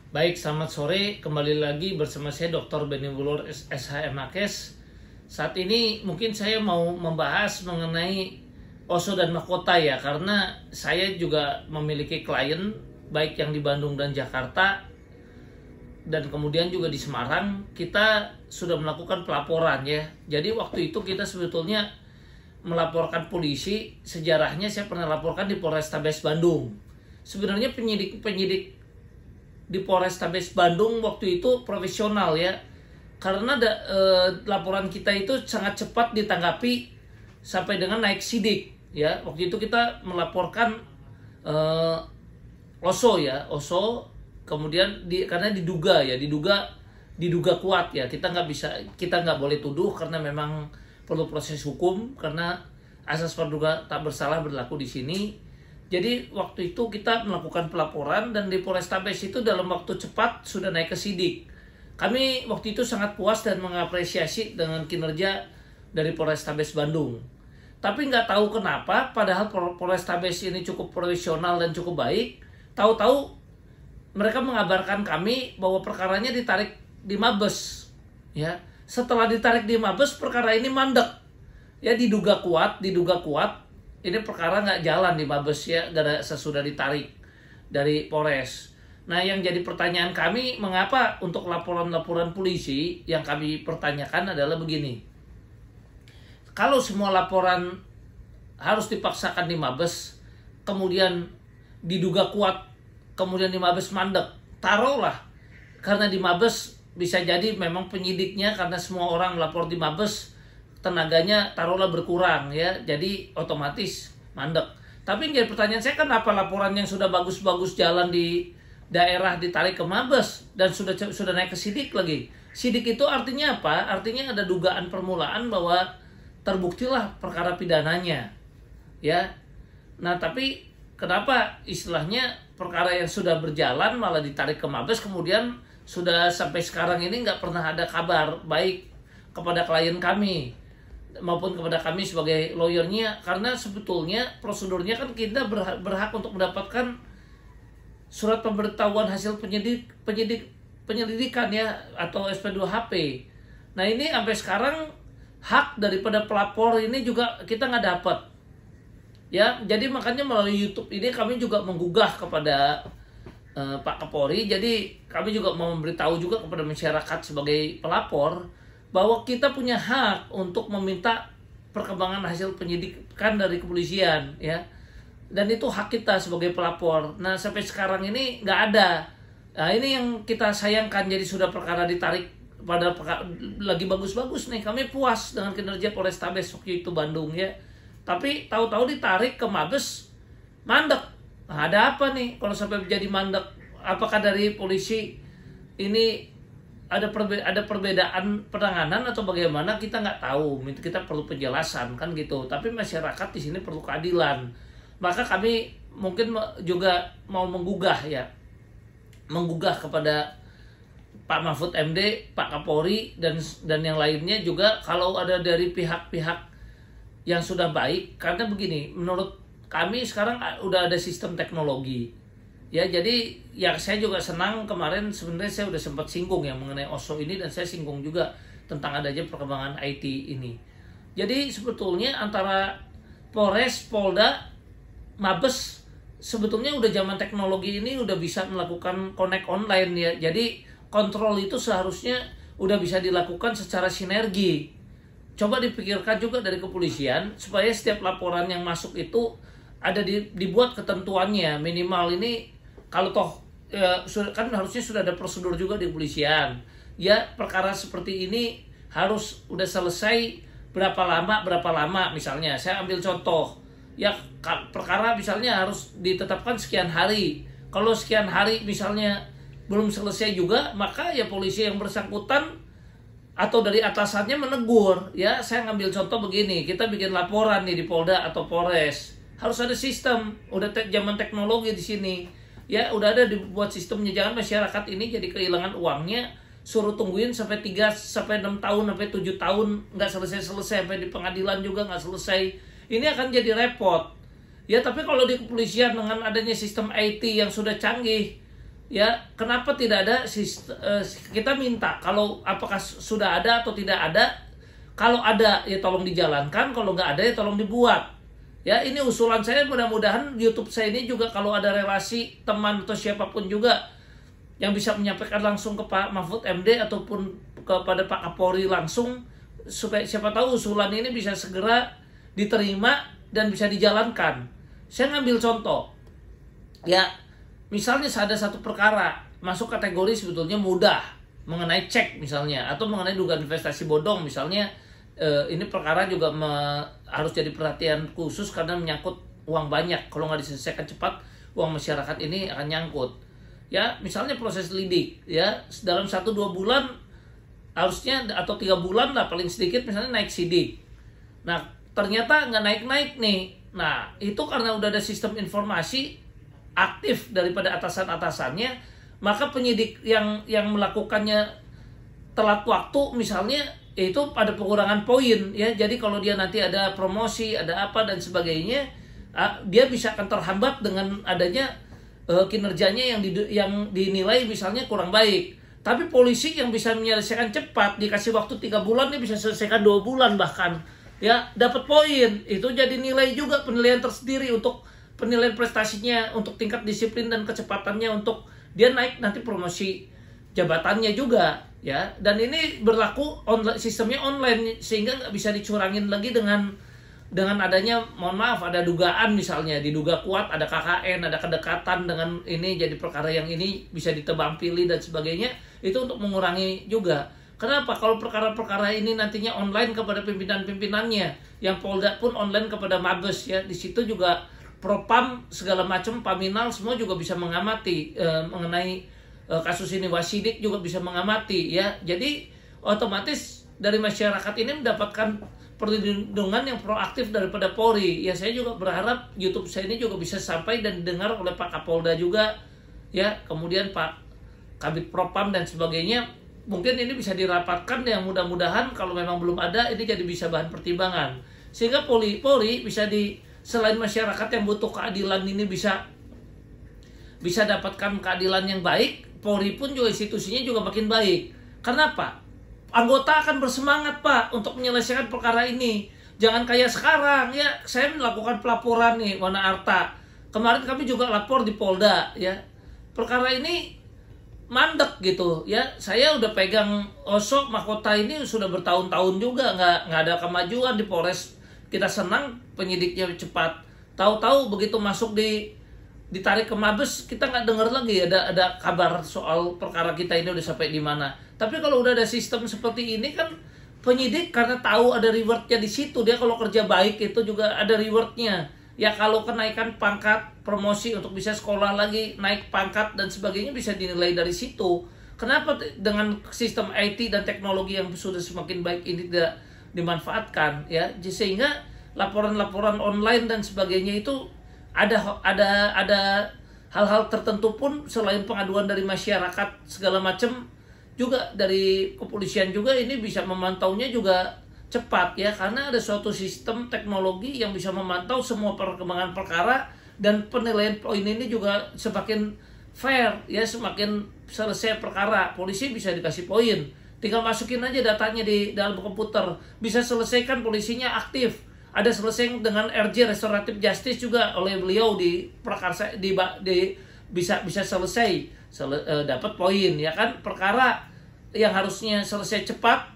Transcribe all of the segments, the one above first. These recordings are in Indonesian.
Baik, selamat sore. Kembali lagi bersama saya Dr. Benny Wulur SHM Makes. Saat ini mungkin saya mau membahas mengenai OSO dan mahkota ya, karena saya juga memiliki klien baik yang di Bandung dan Jakarta dan kemudian juga di Semarang. Kita sudah melakukan pelaporan ya. Jadi waktu itu kita sebetulnya melaporkan polisi. Sejarahnya saya pernah laporkan di Polrestabes Bandung. Sebenarnya penyidik di Polrestabes Bandung waktu itu profesional ya, karena laporan kita itu sangat cepat ditanggapi sampai dengan naik sidik ya. Waktu itu kita melaporkan OSO ya, OSO, kemudian karena diduga kuat ya, kita nggak boleh tuduh karena memang perlu proses hukum, karena asas praduga tak bersalah berlaku di sini. Jadi waktu itu kita melakukan pelaporan dan di Polrestabes itu dalam waktu cepat sudah naik ke sidik. Kami waktu itu sangat puas dan mengapresiasi dengan kinerja dari Polrestabes Bandung. Tapi nggak tahu kenapa, padahal Polrestabes ini cukup profesional dan cukup baik, tahu-tahu mereka mengabarkan kami bahwa perkaranya ditarik di Mabes. Ya, setelah ditarik di Mabes, perkara ini mandek. Ya, diduga kuat. Ini perkara nggak jalan di Mabes ya, sesudah ditarik dari Polres. Nah, yang jadi pertanyaan kami, mengapa untuk laporan-laporan polisi yang kami pertanyakan adalah begini. Kalau semua laporan harus dipaksakan di Mabes, kemudian diduga kuat, kemudian di Mabes mandek, taruhlah karena di Mabes bisa jadi memang penyidiknya, karena semua orang lapor di Mabes, tenaganya taruhlah berkurang ya, jadi otomatis mandek. Tapi yang jadi pertanyaan saya, kenapa laporan yang sudah bagus-bagus jalan di daerah ditarik ke Mabes dan sudah naik ke sidik lagi? Sidik itu artinya apa? Artinya ada dugaan permulaan bahwa terbuktilah perkara pidananya ya. Nah, tapi kenapa istilahnya perkara yang sudah berjalan malah ditarik ke Mabes, kemudian sudah sampai sekarang ini nggak pernah ada kabar baik kepada klien kami maupun kepada kami sebagai lawyernya? Karena sebetulnya prosedurnya kan kita berhak untuk mendapatkan surat pemberitahuan hasil penyelidikan ya, atau SP2HP. Nah, ini sampai sekarang hak daripada pelapor ini juga kita nggak dapat ya. Jadi makanya melalui YouTube ini kami juga menggugah kepada Pak Kapolri. Jadi kami juga mau memberitahu juga kepada masyarakat sebagai pelapor bahwa kita punya hak untuk meminta perkembangan hasil penyidikan dari kepolisian ya, dan itu hak kita sebagai pelapor. Nah, sampai sekarang ini nggak ada. Nah, ini yang kita sayangkan. Jadi sudah perkara ditarik, pada lagi bagus-bagus nih, kami puas dengan kinerja Polrestabes waktu itu Bandung ya, tapi tahu-tahu ditarik ke Mabes mandek. Nah, ada apa nih kalau sampai menjadi mandek? Apakah dari polisi ini ada perbedaan penanganan atau bagaimana? Kita nggak tahu. Kita perlu penjelasan kan gitu. Tapi masyarakat di sini perlu keadilan. Maka kami mungkin juga mau menggugah kepada Pak Mahfud MD, Pak Kapolri dan yang lainnya juga, kalau ada dari pihak-pihak yang sudah baik. Karena begini, menurut kami sekarang udah ada sistem teknologi. Ya, jadi yang saya juga senang kemarin, sebenarnya saya udah sempat singgung ya mengenai OSO ini, dan saya singgung juga tentang adanya perkembangan IT ini. Jadi sebetulnya antara Polres, Polda, Mabes, sebetulnya udah zaman teknologi ini udah bisa melakukan connect online ya. Jadi kontrol itu seharusnya udah bisa dilakukan secara sinergi. Coba dipikirkan juga dari kepolisian supaya setiap laporan yang masuk itu ada dibuat ketentuannya minimal ini. Kalau toh ya, kan harusnya sudah ada prosedur juga di kepolisian ya, perkara seperti ini harus udah selesai berapa lama. Misalnya saya ambil contoh ya, perkara misalnya harus ditetapkan sekian hari. Kalau sekian hari misalnya belum selesai juga, maka ya polisi yang bersangkutan atau dari atasannya menegur ya. Saya ngambil contoh begini, kita bikin laporan nih di Polda atau Polres, harus ada sistem. Udah zaman teknologi di sini ya, udah ada dibuat sistemnya. Jangan masyarakat ini jadi kehilangan uangnya, suruh tungguin sampai 3 sampai 6 tahun sampai 7 tahun nggak selesai, sampai di pengadilan juga nggak selesai. Ini akan jadi repot ya. Tapi kalau di kepolisian dengan adanya sistem IT yang sudah canggih, ya kenapa tidak ada sistem, kita minta kalau apakah sudah ada atau tidak ada. Kalau ada ya tolong dijalankan, kalau nggak ada ya tolong dibuat. Ya ini usulan saya, mudah-mudahan YouTube saya ini juga kalau ada relasi teman atau siapapun juga yang bisa menyampaikan langsung ke Pak Mahfud MD ataupun kepada Pak Kapolri langsung, supaya siapa tahu usulan ini bisa segera diterima dan bisa dijalankan. Saya ngambil contoh, ya misalnya ada satu perkara masuk kategori sebetulnya mudah mengenai cek misalnya, atau mengenai dugaan investasi bodong misalnya. Ini perkara juga harus jadi perhatian khusus karena menyangkut uang banyak. Kalau nggak diselesaikan cepat, uang masyarakat ini akan nyangkut. Ya, misalnya proses lidik, ya dalam 1-2 bulan harusnya, atau 3 bulan lah paling sedikit, misalnya naik sidik. Nah, ternyata nggak naik-naik nih. Nah, itu karena udah ada sistem informasi aktif daripada atasan-atasannya, maka penyidik yang melakukannya telat waktu misalnya, itu pada pengurangan poin ya. Jadi kalau dia nanti ada promosi, ada apa dan sebagainya, dia bisa akan terhambat dengan adanya kinerjanya yang dinilai misalnya kurang baik. Tapi polisi yang bisa menyelesaikan cepat, dikasih waktu 3 bulan, dia bisa selesaikan 2 bulan bahkan, ya dapat poin. Itu jadi nilai juga, penilaian tersendiri untuk penilaian prestasinya, untuk tingkat disiplin dan kecepatannya, untuk dia naik nanti promosi jabatannya juga. Ya, dan ini berlaku sistemnya online, sehingga nggak bisa dicurangin lagi dengan adanya, mohon maaf, ada dugaan misalnya, diduga kuat, ada KKN, ada kedekatan dengan ini, jadi perkara yang ini bisa ditebang pilih dan sebagainya. Itu untuk mengurangi juga. Kenapa? Kalau perkara-perkara ini nantinya online kepada pimpinan-pimpinannya, yang Polda pun online kepada Mabes ya, di situ juga Propam segala macam, Paminal semua juga bisa mengamati mengenai kasus ini, Wasidik juga bisa mengamati ya. Jadi otomatis dari masyarakat ini mendapatkan perlindungan yang proaktif daripada Polri. Ya saya juga berharap YouTube saya ini juga bisa sampai dan didengar oleh Pak Kapolda juga ya, kemudian Pak Kabid Propam dan sebagainya. Mungkin ini bisa dirapatkan, yang mudah-mudahan kalau memang belum ada, ini jadi bisa bahan pertimbangan. Sehingga Polri bisa selain masyarakat yang butuh keadilan ini bisa dapatkan keadilan yang baik, Polri pun juga institusinya juga makin baik. Kenapa? Anggota akan bersemangat Pak untuk menyelesaikan perkara ini. Jangan kayak sekarang ya, saya melakukan pelaporan nih Wana Arta. Kemarin kami juga lapor di Polda ya. Perkara ini mandek gitu ya. Saya udah pegang Osok Mahkota ini sudah bertahun-tahun juga, nggak ada kemajuan di Polres. Kita senang penyidiknya cepat. Tahu-tahu begitu masuk ditarik ke Mabes, kita nggak dengar lagi ada kabar soal perkara kita ini udah sampai di mana. Tapi kalau udah ada sistem seperti ini kan, penyidik karena tahu ada rewardnya di situ, dia kalau kerja baik itu juga ada rewardnya. Ya kalau kenaikan pangkat, promosi untuk bisa sekolah lagi, naik pangkat dan sebagainya bisa dinilai dari situ. Kenapa dengan sistem IT dan teknologi yang sudah semakin baik ini tidak dimanfaatkan ya, sehingga laporan-laporan online dan sebagainya itu ada hal-hal tertentu pun selain pengaduan dari masyarakat segala macam, juga dari kepolisian juga ini bisa memantaunya juga cepat ya, karena ada suatu sistem teknologi yang bisa memantau semua perkembangan perkara, dan penilaian poin ini juga semakin fair ya, semakin selesai perkara polisi bisa dikasih poin, tinggal masukin aja datanya di dalam komputer, bisa selesaikan, polisinya aktif. Ada selesai dengan RJ Restoratif Justice juga oleh beliau di prakarsa bisa selesai dapat poin ya kan. Perkara yang harusnya selesai cepat,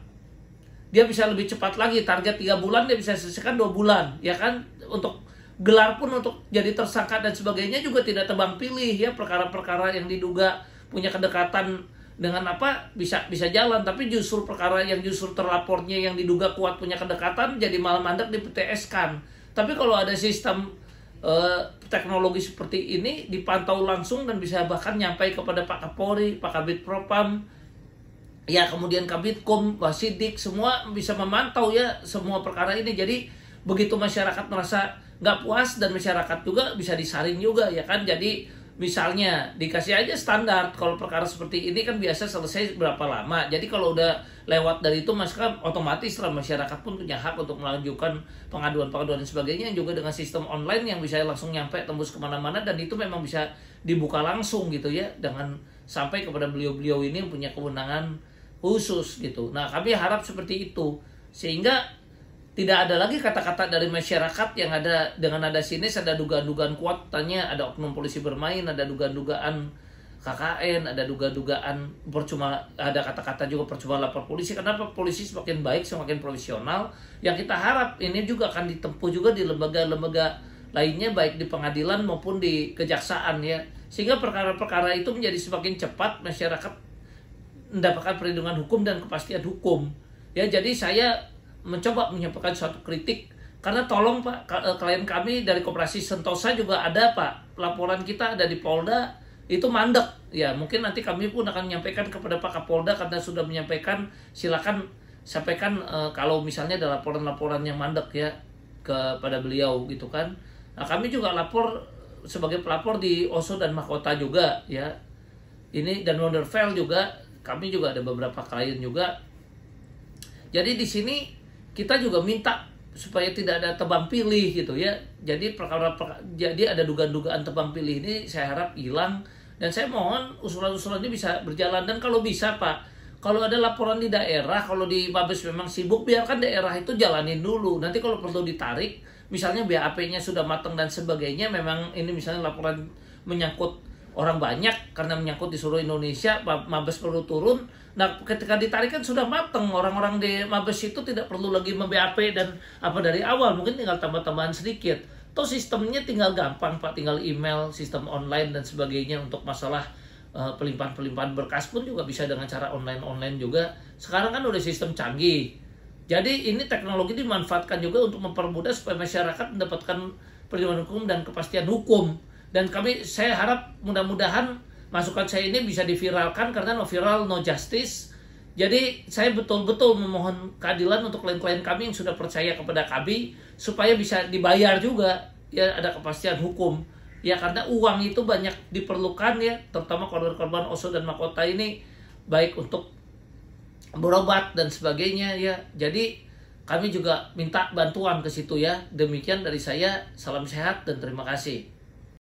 dia bisa lebih cepat lagi, target 3 bulan dia bisa selesaikan 2 bulan ya kan. Untuk gelar pun, untuk jadi tersangka dan sebagainya juga tidak tebang pilih ya. Perkara-perkara yang diduga punya kedekatan dengan apa bisa jalan, tapi justru perkara yang justru terlapornya yang diduga kuat punya kedekatan jadi malah mandek di PTS kan. Tapi kalau ada sistem teknologi seperti ini dipantau langsung dan bisa bahkan nyampai kepada Pak Kapolri, Pak Kabid Propam ya, kemudian Kabidkom, Wasidik, semua bisa memantau ya semua perkara ini. Jadi begitu masyarakat merasa nggak puas, dan masyarakat juga bisa disaring juga ya kan. Jadi misalnya dikasih aja standar, kalau perkara seperti ini kan biasa selesai berapa lama. Jadi kalau udah lewat dari itu, maka otomatis lah masyarakat pun punya hak untuk melanjutkan pengaduan dan sebagainya, juga dengan sistem online yang bisa langsung nyampe tembus kemana-mana, dan itu memang bisa dibuka langsung gitu ya, dengan sampai kepada beliau-beliau ini punya kewenangan khusus gitu. Nah, kami harap seperti itu sehingga tidak ada lagi kata-kata dari masyarakat yang ada dengan nada sinis, ada dugaan-dugaan kuat, tanya ada oknum polisi bermain, ada dugaan-dugaan KKN, ada dugaan-dugaan percuma, ada kata-kata juga percuma lapor polisi. Kenapa? Polisi semakin baik, semakin profesional. Yang kita harap ini juga akan ditempuh juga di lembaga-lembaga lainnya, baik di pengadilan maupun di kejaksaan ya. Sehingga perkara-perkara itu menjadi semakin cepat, masyarakat mendapatkan perlindungan hukum dan kepastian hukum. Ya, jadi saya mencoba menyampaikan suatu kritik karena tolong Pak, klien kami dari Koperasi Sentosa juga ada Pak, laporan kita ada di Polda itu mandek ya. Mungkin nanti kami pun akan menyampaikan kepada Pak Kapolda karena sudah menyampaikan, silakan sampaikan kalau misalnya ada laporan-laporan yang mandek ya kepada beliau gitu kan. Nah, kami juga lapor sebagai pelapor di Oso dan Mahkota juga ya. Ini dan Wonderfell juga, kami juga ada beberapa klien juga. Jadi di sini kita juga minta supaya tidak ada tebang pilih gitu ya. Jadi jadi ada dugaan-dugaan tebang pilih ini saya harap hilang, dan saya mohon usulan-usulan ini bisa berjalan. Dan kalau bisa Pak, kalau ada laporan di daerah, kalau di Mabes memang sibuk, biarkan daerah itu jalanin dulu. Nanti kalau perlu ditarik, misalnya BAP-nya sudah matang dan sebagainya, memang ini misalnya laporan menyangkut orang banyak karena menyangkut di seluruh Indonesia, Mabes perlu turun. Nah, ketika ditarik kan sudah matang, orang-orang di Mabes itu tidak perlu lagi mem-BAP dan apa dari awal, mungkin tinggal tambah-tambahan sedikit. Toh sistemnya tinggal gampang Pak, tinggal email, sistem online dan sebagainya. Untuk masalah pelimpahan-pelimpahan berkas pun juga bisa dengan cara online juga. Sekarang kan udah sistem canggih. Jadi ini teknologi dimanfaatkan juga untuk mempermudah supaya masyarakat mendapatkan perlindungan hukum dan kepastian hukum. Dan saya harap mudah-mudahan masukan saya ini bisa diviralkan, karena no viral no justice. Jadi saya betul-betul memohon keadilan untuk klien-klien kami yang sudah percaya kepada kami supaya bisa dibayar juga ya, ada kepastian hukum ya, karena uang itu banyak diperlukan ya, terutama korban-korban Oso dan Mahkota ini, baik untuk berobat dan sebagainya ya. Jadi kami juga minta bantuan ke situ ya. Demikian dari saya, salam sehat dan terima kasih.